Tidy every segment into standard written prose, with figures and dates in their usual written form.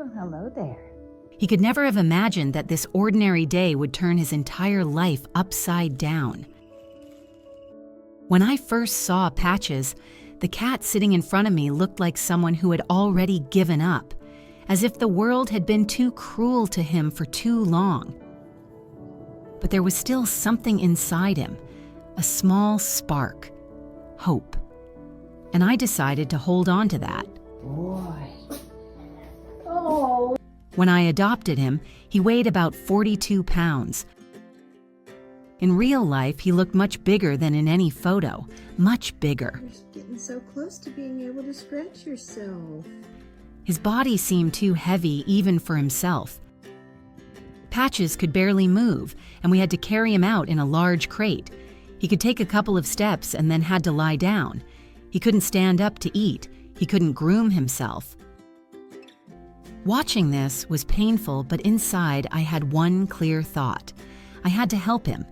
Well, hello there. He could never have imagined that this ordinary day would turn his entire life upside down. When I first saw Patches, the cat sitting in front of me looked like someone who had already given up, as if the world had been too cruel to him for too long. But there was still something inside him, a small spark, hope. And I decided to hold on to that. Boy. Oh. When I adopted him, he weighed about 42 pounds. In real life, he looked much bigger than in any photo, much bigger. You're getting so close to being able to scratch yourself. His body seemed too heavy even for himself. Patches could barely move, and we had to carry him out in a large crate. He could take a couple of steps and then had to lie down. He couldn't stand up to eat. He couldn't groom himself. Watching this was painful, but inside I had one clear thought. I had to help him,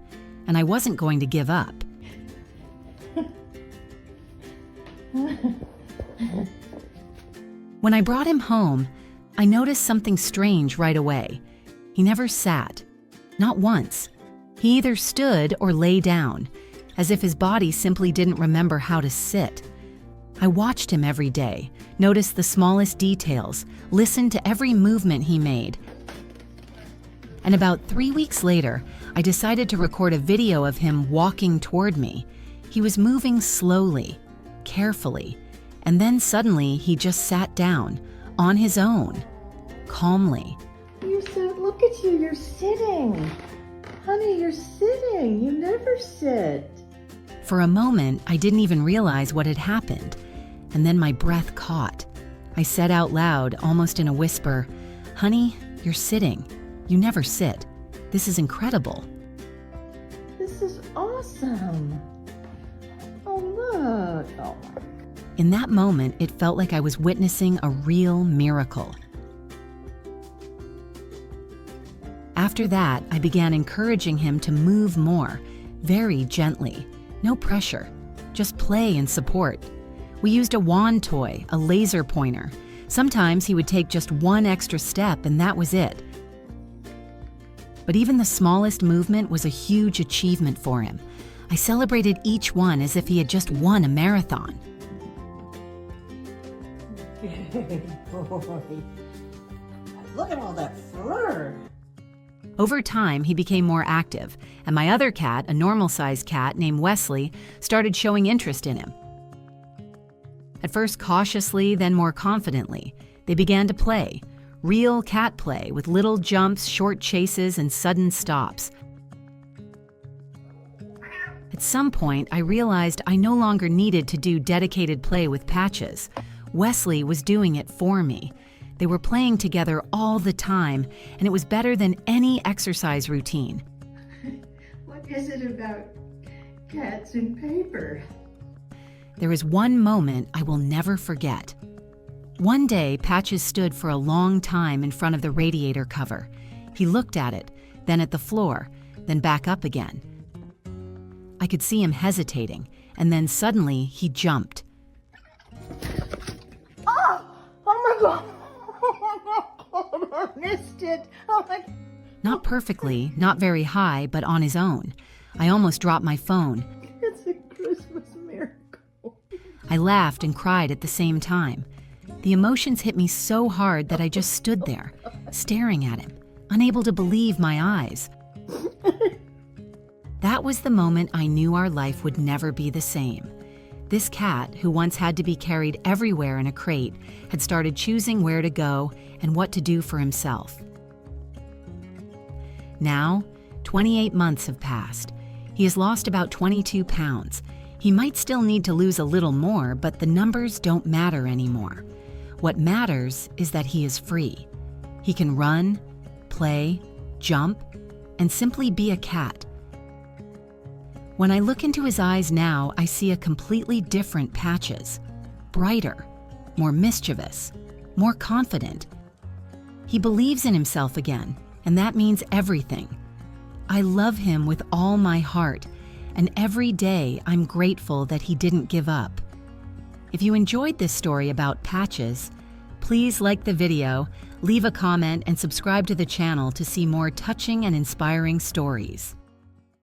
and I wasn't going to give up. When I brought him home, I noticed something strange right away. He never sat, not once. He either stood or lay down, as if his body simply didn't remember how to sit. I watched him every day, noticed the smallest details, listened to every movement he made. And about 3 weeks later, I decided to record a video of him walking toward me. He was moving slowly, carefully, and then suddenly he just sat down, on his own, calmly. You're so, look at you, you're sitting. Honey, you're sitting. You never sit. For a moment, I didn't even realize what had happened, and then my breath caught. I said out loud, almost in a whisper, "Honey, you're sitting. You never sit. This is incredible." This is awesome. Oh, look. Oh, my. In that moment, it felt like I was witnessing a real miracle. After that, I began encouraging him to move more, very gently. No pressure, just play and support. We used a wand toy, a laser pointer. Sometimes he would take just one extra step and that was it. But even the smallest movement was a huge achievement for him. I celebrated each one as if he had just won a marathon. Good boy. Look at all that fur. Over time, he became more active, and my other cat, a normal-sized cat named Wesley, started showing interest in him. At first cautiously, then more confidently, they began to play. Real cat play with little jumps, short chases, and sudden stops. At some point, I realized I no longer needed to do dedicated play with Patches. Wesley was doing it for me. They were playing together all the time, and it was better than any exercise routine. What is it about cats and paper? There was one moment I will never forget. One day, Patches stood for a long time in front of the radiator cover. He looked at it, then at the floor, then back up again. I could see him hesitating, and then suddenly he jumped. Oh my God. I missed it. Oh my. Not perfectly, not very high, but on his own. I almost dropped my phone. It's a Christmas miracle. I laughed and cried at the same time. The emotions hit me so hard that I just stood there, staring at him, unable to believe my eyes. That was the moment I knew our life would never be the same. This cat, who once had to be carried everywhere in a crate, had started choosing where to go and what to do for himself. Now, 28 months have passed. He has lost about 22 pounds. He might still need to lose a little more, but the numbers don't matter anymore. What matters is that he is free. He can run, play, jump, and simply be a cat. When I look into his eyes now, I see a completely different Patches. Brighter, more mischievous, more confident. He believes in himself again, and that means everything. I love him with all my heart, and every day I'm grateful that he didn't give up. If you enjoyed this story about Patches, Please like the video, leave a comment, and subscribe to the channel to see more touching and inspiring stories.